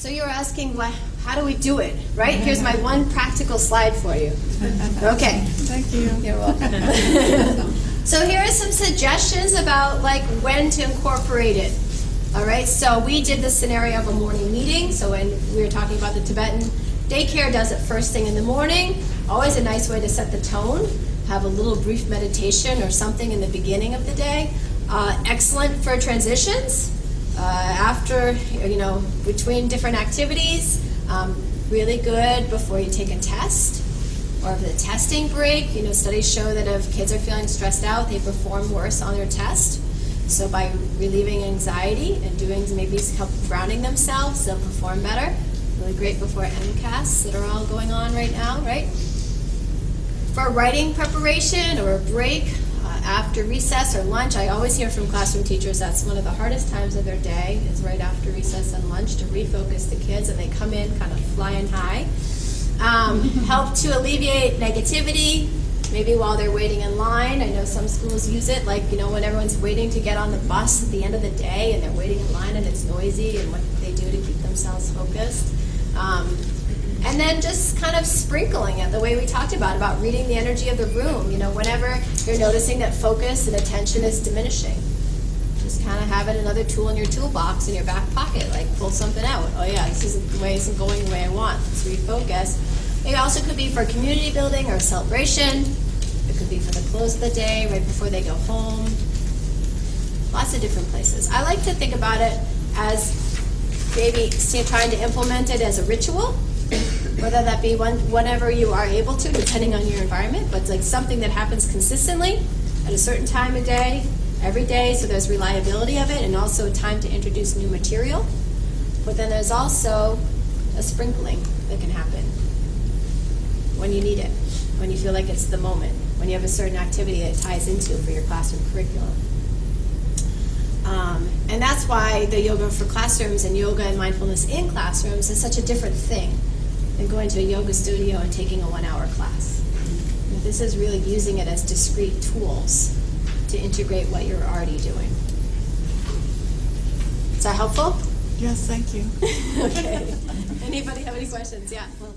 So you were asking, how do we do it, right? Here's my one practical slide for you. Okay. Thank you. You're welcome. So here are some suggestions about when to incorporate it. All right, so we did the scenario of a morning meeting. So when we were talking about the Tibetan daycare does it first thing in the morning. Always a nice way to set the tone. Have a little brief meditation or something in the beginning of the day. Excellent for transitions. After, between different activities. Really good before you take a test or the testing break. Studies show that if kids are feeling stressed out, they perform worse on their test. So by relieving anxiety and doing maybe help grounding themselves, they'll perform better. Really great before MCAS that are all going on right now, right? For writing preparation or a break, after recess or lunch, I always hear from classroom teachers that's one of the hardest times of their day is right after recess and lunch to refocus the kids, and they come in kind of flying high. Help to alleviate negativity, maybe while they're waiting in line. I know some schools use it, when everyone's waiting to get on the bus at the end of the day and they're waiting in line and it's noisy, and what they do to keep themselves focused. And then just kind of sprinkling it the way we talked about reading the energy of the room. Whenever you're noticing that focus and attention is diminishing, just kind of have it another tool in your toolbox in your back pocket, pull something out. Oh yeah, this isn't going the way I want. Let's refocus. It also could be for community building or celebration. It could be for the close of the day, right before they go home. Lots of different places. I like to think about it as maybe trying to implement it as a ritual. Whether that be whenever you are able to, depending on your environment, but it's something that happens consistently at a certain time of day, every day, so there's reliability of it, and also time to introduce new material. But then there's also a sprinkling that can happen when you need it, when you feel like it's the moment, when you have a certain activity that it ties into for your classroom curriculum. And that's why the yoga for classrooms and yoga and mindfulness in classrooms is such a different thing than going to a yoga studio and taking a 1-hour class. This is really using it as discrete tools to integrate what you're already doing. Is that helpful? Yes, thank you. Okay. Anybody have any questions? Yeah. Well.